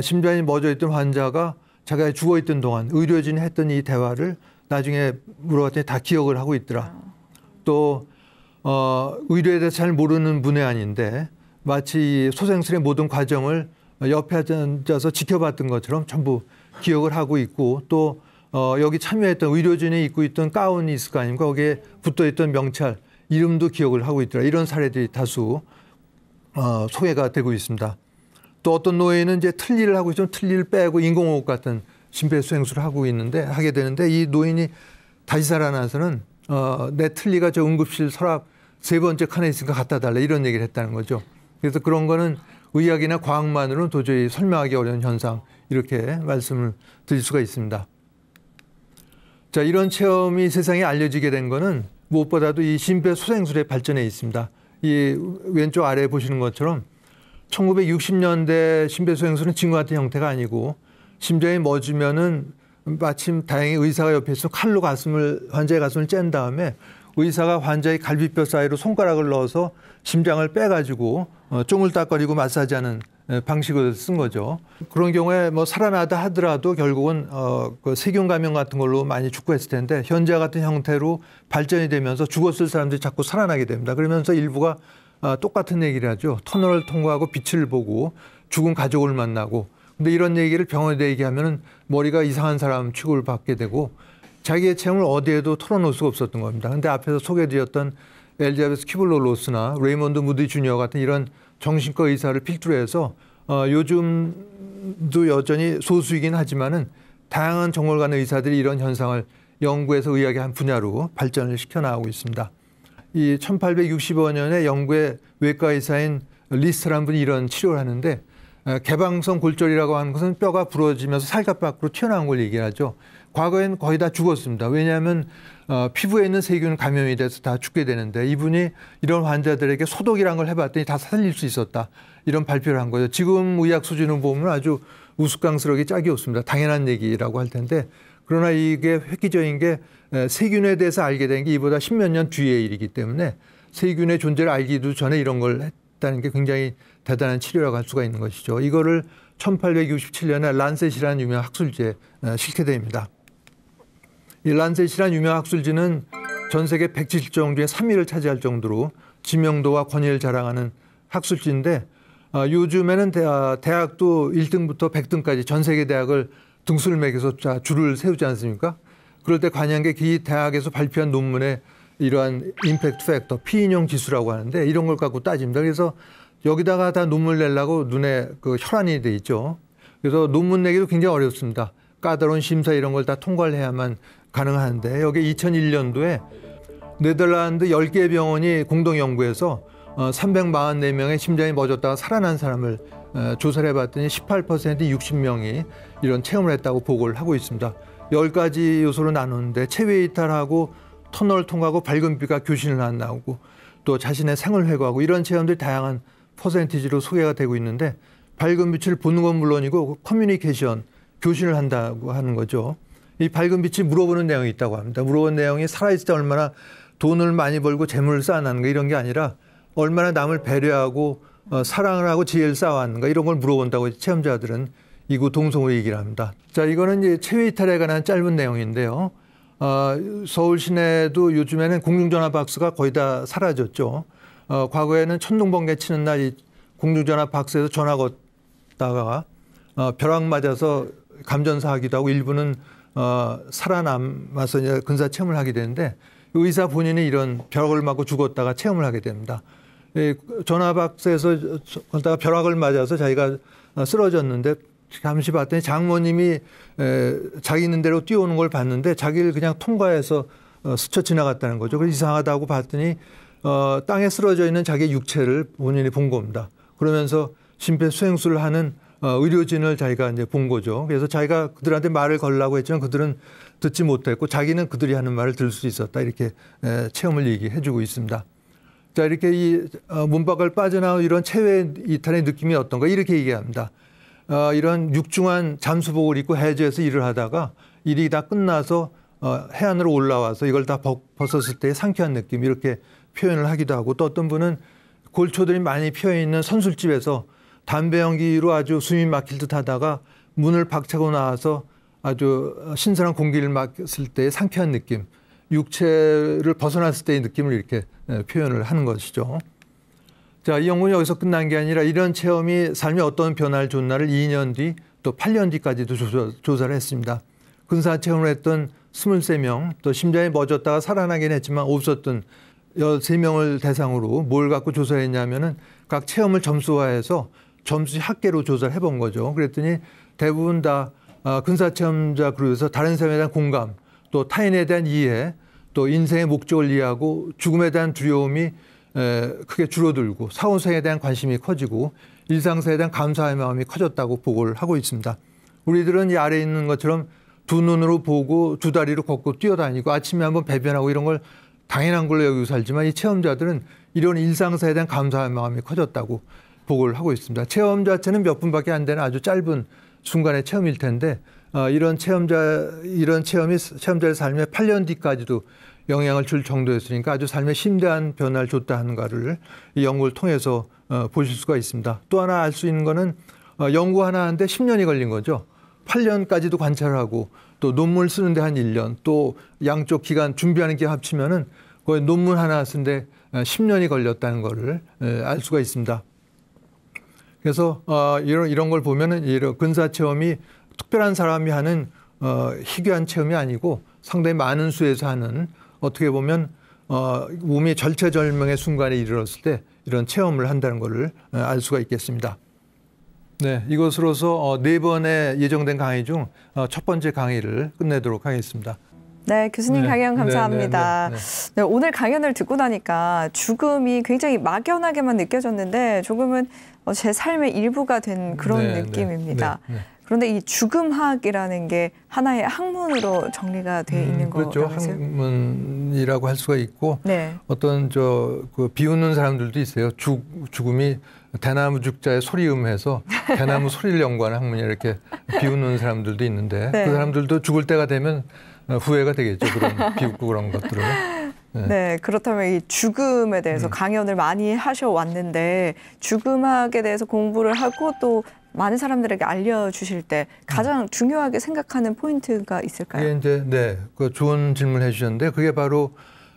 심장이 멎어 있던 환자가 자기가 죽어있던 동안 의료진이 했던 이 대화를 나중에 물어봤더니 다 기억을 하고 있더라. 또 의료에 대해서 잘 모르는 분이 아닌데 마치 소생술의 모든 과정을 옆에 앉아서 지켜봤던 것처럼 전부 기억을 하고 있고 또 여기 참여했던 의료진이 입고 있던 가운이 있을 거 아닙니까? 거기에 붙어있던 명찰, 이름도 기억을 하고 있더라. 이런 사례들이 다수 소개가 되고 있습니다. 또 어떤 노예는 이제 틀니를 하고 있으면 틀니를 빼고 인공호흡 같은 심폐소생술을 하게 되는데 이 노인이 다시 살아나서는 내 틀니가 저 응급실 서랍 3번째 칸에 있으니까 갖다 달라 이런 얘기를 했다는 거죠. 그래서 그런 거는 의학이나 과학만으로는 도저히 설명하기 어려운 현상 이렇게 말씀을 드릴 수가 있습니다. 자, 이런 체험이 세상에 알려지게 된 거는 무엇보다도 이 심폐소생술의 발전에 있습니다. 이 왼쪽 아래에 보시는 것처럼 1960년대 심폐소생술은 지금 같은 형태가 아니고 심장이 멎으면은 마침 다행히 의사가 옆에 있어 칼로 환자의 가슴을 짠 다음에 의사가 환자의 갈비뼈 사이로 손가락을 넣어서 심장을 빼가지고 쪼물딱거리고 마사지하는 방식을 쓴 거죠. 그런 경우에 뭐 살아나다 하더라도 결국은 그 세균 감염 같은 걸로 많이 죽고 했을 텐데 현재 같은 형태로 발전이 되면서 죽었을 사람들이 자꾸 살아나게 됩니다. 그러면서 일부가 똑같은 얘기를 하죠. 터널을 통과하고 빛을 보고 죽은 가족을 만나고. 근데 이런 얘기를 병원에 얘기하면은 머리가 이상한 사람 취급을 받게 되고 자기의 체험을 어디에도 털어놓을 수가 없었던 겁니다. 근데 앞에서 소개해드렸던 엘리자베스 큐블러-로스나 레이먼드 무디 주니어 같은 이런 정신과 의사를 필두로 해서 요즘도 여전히 소수이긴 하지만은 다양한 정월간 의사들이 이런 현상을 연구해서 의학의 한 분야로 발전을 시켜나가고 있습니다. 이 1865년에 영국의 외과 의사인 리스트라는 분이 이런 치료를 하는데 개방성 골절이라고 하는 것은 뼈가 부러지면서 살갗 밖으로 튀어나온 걸 얘기하죠. 과거엔 거의 다 죽었습니다. 왜냐하면 피부에 있는 세균 감염이 돼서 다 죽게 되는데 이분이 이런 환자들에게 소독이라는 걸 해봤더니 다 살릴 수 있었다. 이런 발표를 한 거죠. 지금 의학 수준을 보면 아주 우스꽝스럽게 짝이 없습니다. 당연한 얘기라고 할 텐데 그러나 이게 획기적인 게 세균에 대해서 알게 된 게 이보다 10몇 년 뒤의 일이기 때문에 세균의 존재를 알기도 전에 이런 걸 했다는 게 굉장히 대단한 치료라고 할 수가 있는 것이죠. 이거를 1867년에 란셋이라는 유명 학술지에 실게 됩니다. 이 란셋이라는 유명 학술지는 전 세계 170종 중에 3위를 차지할 정도로 지명도와 권위를 자랑하는 학술지인데 요즘에는 대학도 1등부터 100등까지 전 세계 대학을 등수를 매겨서 줄을 세우지 않습니까? 그럴 때 관여한 게 이 대학에서 발표한 논문에 이러한 임팩트 팩터, 피인용 지수라고 하는데 이런 걸 갖고 따집니다. 그래서 여기다가 다 논문을 내려고 눈에 그 혈안이 돼 있죠. 그래서 논문 내기도 굉장히 어렵습니다. 까다로운 심사 이런 걸 다 통과를 해야만 가능한데 여기 2001년도에 네덜란드 10개 병원이 공동 연구해서 344명의 심장이 멎었다가 살아난 사람을 조사를 해봤더니 18%이 60명이 이런 체험을 했다고 보고를 하고 있습니다. 10가지 요소로 나누는데 체외 이탈하고 터널을 통과하고 밝은 빛과 교신을 안 나오고 또 자신의 생을 회고하고 이런 체험들이 다양한 퍼센티지로 소개가 되고 있는데 밝은 빛을 보는 건 물론이고 커뮤니케이션, 교신을 한다고 하는 거죠. 이 밝은 빛이 물어보는 내용이 있다고 합니다. 물어보는 내용이 살아있을 때 얼마나 돈을 많이 벌고 재물을 쌓아놨는가 이런 게 아니라 얼마나 남을 배려하고 사랑을 하고 지혜를 쌓아왔는가 이런 걸 물어본다고 체험자들은 이구 동성으로 얘기를 합니다. 자, 이거는 이제 체외 이탈에 관한 짧은 내용인데요. 서울 시내도 요즘에는 공중전화 박스가 거의 다 사라졌죠. 과거에는 천둥번개 치는 날 이 공중전화 박스에서 전화 걷다가 벼락 맞아서 감전사 하기도 하고 일부는 살아남아서 이제 근사 체험을 하게 되는데 의사 본인이 이런 벼락을 맞고 죽었다가 체험을 하게 됩니다. 전화 박스에서 걷다가 벼락을 맞아서 자기가 쓰러졌는데 잠시 봤더니 장모님이 자기 있는 대로 뛰어오는 걸 봤는데 자기를 그냥 통과해서 스쳐 지나갔다는 거죠. 그래서 이상하다고 봤더니 땅에 쓰러져 있는 자기의 육체를 본인이 본 겁니다. 그러면서 심폐소생술을 하는 의료진을 자기가 이제 본 거죠. 그래서 자기가 그들한테 말을 걸라고 했지만 그들은 듣지 못했고 자기는 그들이 하는 말을 들을 수 있었다. 이렇게 체험을 얘기해 주고 있습니다. 자, 이렇게 이 문밖을 빠져나온 이런 체외 이탈의 느낌이 어떤가 이렇게 얘기합니다. 이런 육중한 잠수복을 입고 해저에서 일을 하다가 일이 다 끝나서 해안으로 올라와서 이걸 다 벗었을 때의 상쾌한 느낌 이렇게 표현을 하기도 하고 또 어떤 분은 골초들이 많이 피어있는 선술집에서 담배 연기로 아주 숨이 막힐 듯 하다가 문을 박차고 나와서 아주 신선한 공기를 맡았을 때의 상쾌한 느낌, 육체를 벗어났을 때의 느낌을 이렇게 표현을 하는 것이죠. 자, 이 연구는 여기서 끝난 게 아니라 이런 체험이 삶에 어떤 변화를 줬나를 2년 뒤 또 8년 뒤까지도 조사를 했습니다. 근사 체험을 했던 23명, 또 심장이 멎었다가 살아나긴 했지만 없었던 13명을 대상으로 뭘 갖고 조사했냐면은 각 체험을 점수화해서 점수 합계로 조사를 해본 거죠. 그랬더니 대부분 다 근사 체험자 그룹에서 다른 사람에 대한 공감, 또 타인에 대한 이해, 또 인생의 목적을 이해하고 죽음에 대한 두려움이 크게 줄어들고 사후생에 대한 관심이 커지고 일상생에 대한 감사의 마음이 커졌다고 보고를 하고 있습니다. 우리들은 이 아래에 있는 것처럼 두 눈으로 보고 두 다리로 걷고 뛰어다니고 아침에 한번 배변하고 이런 걸 당연한 걸로 여기고 살지만 이 체험자들은 이런 일상생에 대한 감사의 마음이 커졌다고 보고를 하고 있습니다. 체험 자체는 몇 분밖에 안 되는 아주 짧은 순간의 체험일 텐데 이런 체험이 체험자의 삶에 8년 뒤까지도 영향을 줄 정도였으니까 아주 삶에 심대한 변화를 줬다 하는 것을 이 연구를 통해서 보실 수가 있습니다. 또 하나 알 수 있는 거는 연구 하나 하는데 10년이 걸린 거죠. 8년까지도 관찰을 하고 또 논문을 쓰는데 한 1년 또 양쪽 기간 준비하는 게 합치면은 거의 논문 하나 쓰는데 10년이 걸렸다는 거를 알 수가 있습니다. 그래서 이런 걸 보면은 이런 근사 체험이 특별한 사람이 하는 희귀한 체험이 아니고 상당히 많은 수에서 하는 어떻게 보면 몸이 절체절명의 순간에 이르렀을 때 이런 체험을 한다는 것을 알 수가 있겠습니다. 네, 이것으로서 4번의 예정된 강의 중 첫 번째 강의를 끝내도록 하겠습니다. 네, 교수님 강연 감사합니다. 네, 오늘 강연을 듣고 나니까 죽음이 굉장히 막연하게만 느껴졌는데 조금은 제 삶의 일부가 된 그런 느낌입니다. 그런데 이 죽음학이라는 게 하나의 학문으로 정리가 돼 있는 거라면서요? 그렇죠. 학문이라고 할 수가 있고 어떤 그 비웃는 사람들도 있어요. 죽음이 대나무 죽자의 소리음해서 대나무 소리를 연구하는 학문이 이렇게 비웃는 사람들도 있는데 그 사람들도 죽을 때가 되면 후회가 되겠죠. 그런 비웃고 그런 것들은. 네, 그렇다면 이 죽음에 대해서 강연을 많이 하셔왔는데 죽음학에 대해서 공부를 하고 또 많은 사람들에게 알려주실 때 가장 중요하게 생각하는 포인트가 있을까요? 이게 이제 그 좋은 질문을 해주셨는데 그게 바로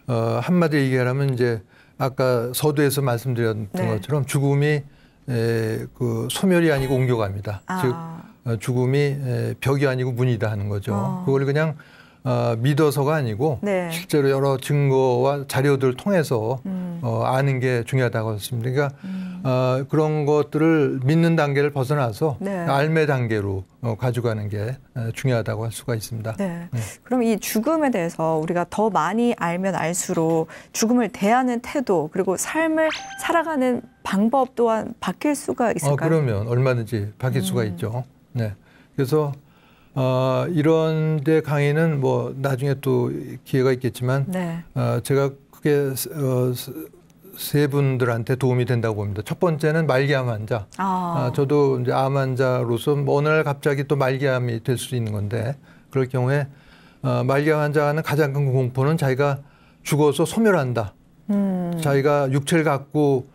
한마디로 얘기하면 이제 아까 서두에서 말씀드렸던 것처럼 죽음이 그 소멸이 아니고 옮겨갑니다. 즉 죽음이 벽이 아니고 문이다 하는 거죠. 그걸 그냥 믿어서가 아니고 실제로 여러 증거와 자료들을 통해서 아는 게 중요하다고 했습니다. 그러니까 그런 것들을 믿는 단계를 벗어나서 알매 단계로 가져가는 게 중요하다고 할 수가 있습니다. 그럼 이 죽음에 대해서 우리가 더 많이 알면 알수록 죽음을 대하는 태도 그리고 삶을 살아가는 방법 또한 바뀔 수가 있을까요? 그러면 얼마든지 바뀔 수가 있죠. 그래서 이런 데 강의는 뭐 나중에 또 기회가 있겠지만 제가 크게 세 분들한테 도움이 된다고 봅니다. 첫 번째는 말기암 환자. 저도 이제 암 환자로서 어느 날 갑자기 또 말기암이 될 수 있는 건데 그럴 경우에 말기암 환자는 가장 큰 공포는 자기가 죽어서 소멸한다. 자기가 육체를 갖고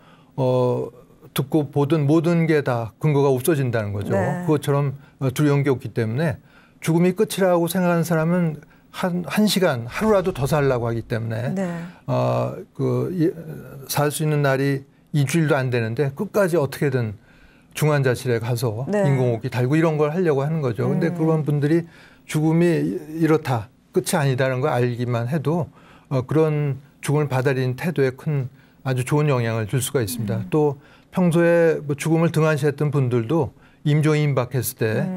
듣고 보던 모든 게 다 근거가 없어진다는 거죠. 그것처럼 두려운 게 없기 때문에 죽음이 끝이라고 생각하는 사람은 한 시간, 하루라도 더 살려고 하기 때문에 살 수 있는 날이 일주일도 안 되는데 끝까지 어떻게든 중환자실에 가서 인공호흡기 달고 이런 걸 하려고 하는 거죠. 근데 그런 분들이 죽음이 이렇다, 끝이 아니다라는 걸 알기만 해도 그런 죽음을 받아들이는 태도에 큰 아주 좋은 영향을 줄 수가 있습니다. 또 평소에 뭐 죽음을 등한시했던 분들도 임종이 임박했을 때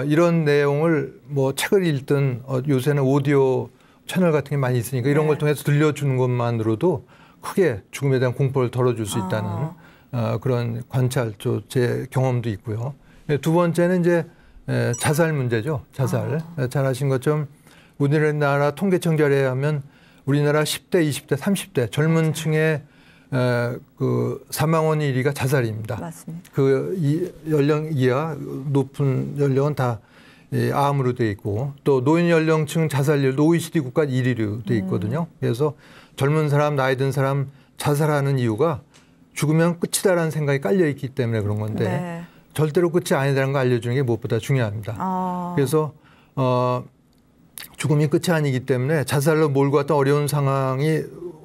이런 내용을 뭐 책을 읽든 요새는 오디오 채널 같은 게 많이 있으니까 이런 걸 통해서 들려주는 것만으로도 크게 죽음에 대한 공포를 덜어줄 수 있다는 그런 관찰, 제 경험도 있고요. 두 번째는 이제 자살 문제죠. 자살. 잘 아신 것처럼 우리나라 통계청자료에 하면 우리나라 10대, 20대, 30대 젊은 층의 그 사망원 1위가 자살입니다. 맞습니다. 그 연령 이하 높은 연령은 다 암으로 돼 있고 또 노인 연령층 자살률도 OECD 국가 1위로 돼 있거든요. 그래서 젊은 사람, 나이 든 사람 자살하는 이유가 죽으면 끝이다라는 생각이 깔려 있기 때문에 그런 건데 절대로 끝이 아니다라는 걸 알려주는 게 무엇보다 중요합니다. 그래서 죽음이 끝이 아니기 때문에 자살로 몰고 갔던 어려운 상황이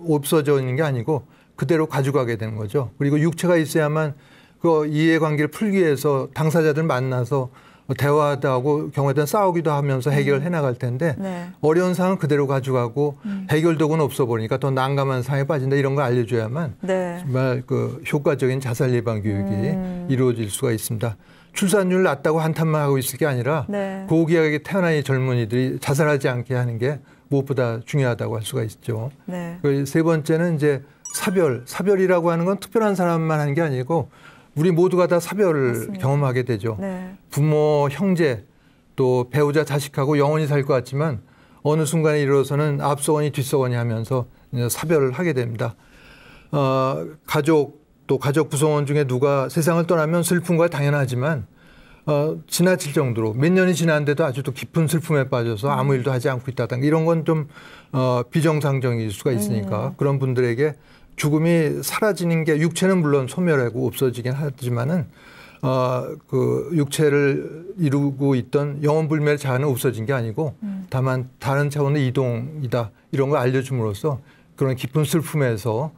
없어져 있는 게 아니고 그대로 가져가게 되는 거죠. 그리고 육체가 있어야만 그 이해관계를 풀기 위해서 당사자들 만나서 대화도 하고 경우에는 싸우기도 하면서 해결해 나갈 텐데 네. 어려운 상황은 그대로 가져가고 해결도구는 없어 버리니까 더 난감한 상황에 빠진다 이런 걸 알려줘야만 네. 정말 그 효과적인 자살 예방 교육이 이루어질 수가 있습니다. 출산율 낮다고 한탄만 하고 있을 게 아니라 네. 고귀하게 태어난 이 젊은이들이 자살하지 않게 하는 게 무엇보다 중요하다고 할 수가 있죠. 네. 세 번째는 이제 사별이라고 하는 건 특별한 사람만 하는 게 아니고 우리 모두가 다 사별을 맞습니다. 경험하게 되죠. 네. 부모, 형제, 또 배우자, 자식하고 영원히 살 것 같지만 어느 순간에 이르러서는 앞서거니 뒤서거니 하면서 사별을 하게 됩니다. 가족, 또 가족 구성원 중에 누가 세상을 떠나면 슬픔과 당연하지만 지나칠 정도로 몇 년이 지났는데도 아주 또 깊은 슬픔에 빠져서 아무 일도 하지 않고 있다든가 이런 건 좀 비정상적일 수가 있으니까 그런 분들에게 죽음이 사라지는 게 육체는 물론 소멸하고 없어지긴 하지만은 그 육체를 이루고 있던 영혼불멸 자아는 없어진 게 아니고 다만 다른 차원의 이동이다 이런 걸 알려줌으로써 그런 깊은 슬픔에서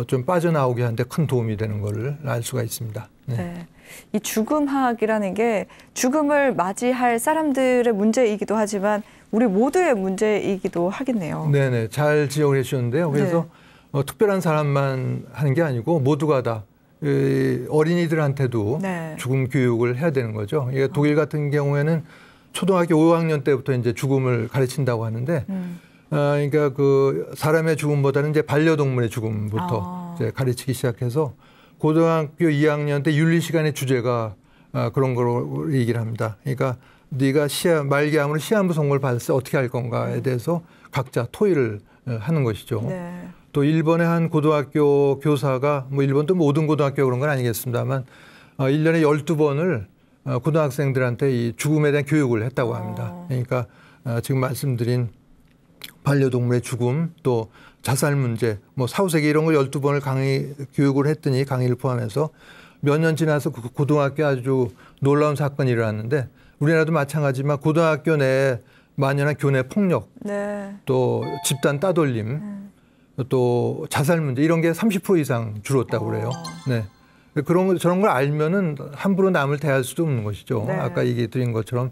좀 빠져나오게 하는데 큰 도움이 되는 거를 알 수가 있습니다. 네. 네. 이 죽음학이라는 게 죽음을 맞이할 사람들의 문제이기도 하지만 우리 모두의 문제이기도 하겠네요. 네네. 잘 지적을 해주셨는데요. 그래서 네. 특별한 사람만 하는 게 아니고 모두가 다 어린이들한테도 네. 죽음 교육을 해야 되는 거죠. 이게 독일 같은 경우에는 초등학교 5학년 때부터 이제 죽음을 가르친다고 하는데 그러니까 그 사람의 죽음보다는 이제 반려동물의 죽음부터 이제 가르치기 시작해서 고등학교 2학년 때 윤리 시간의 주제가 그런 거로 얘기를 합니다. 그러니까 네가 말기암으로 시한부 선고를 받았을 때 어떻게 할 건가에 대해서 각자 토의를 하는 것이죠. 네. 또 일본의 한 고등학교 교사가 뭐 일본도 모든 고등학교 그런 건 아니겠습니다만 1년에 12번을 고등학생들한테 이 죽음에 대한 교육을 했다고 합니다. 그러니까 지금 말씀드린 반려동물의 죽음 또 자살 문제 뭐 사후세계 이런 걸 12번을 교육을 했더니 강의를 포함해서 몇 년 지나서 그 고등학교에 아주 놀라운 사건이 일어났는데 우리나라도 마찬가지지만 고등학교 내에 만연한 교내 폭력 네. 또 집단 따돌림 또 자살 문제 이런 게 30% 이상 줄었다고 그래요. 네. 저런 걸 알면은 함부로 남을 대할 수도 없는 것이죠. 네. 아까 얘기 드린 것처럼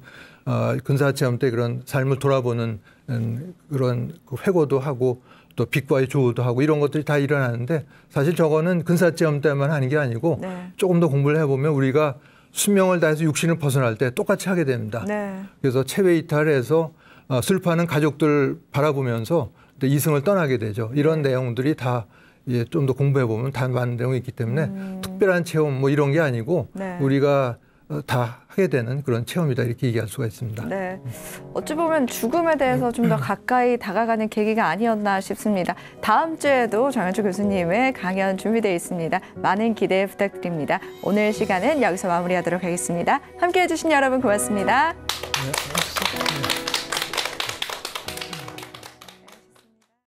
근사체험 때 그런 삶을 돌아보는 그런 회고도 하고 또 빛과의 조우도 하고 이런 것들이 다 일어나는데 사실 저거는 근사체험 때만 하는 게 아니고 네. 조금 더 공부를 해보면 우리가 수명을 다해서 육신을 벗어날 때 똑같이 하게 됩니다. 네. 그래서 체외 이탈해서 슬퍼하는 가족들 바라보면서 이승을 떠나게 되죠. 이런 내용들이 다 좀 더 공부해보면 다 많은 내용이 있기 때문에 특별한 체험 뭐 이런 게 아니고 네. 우리가 다 하게 되는 그런 체험이다 이렇게 얘기할 수가 있습니다. 네, 어찌 보면 죽음에 대해서 좀 더 가까이 다가가는 계기가 아니었나 싶습니다. 다음 주에도 정현주 교수님의 강연 준비되어 있습니다. 많은 기대 부탁드립니다. 오늘 시간은 여기서 마무리하도록 하겠습니다. 함께해 주신 여러분 고맙습니다. 네, 고맙습니다.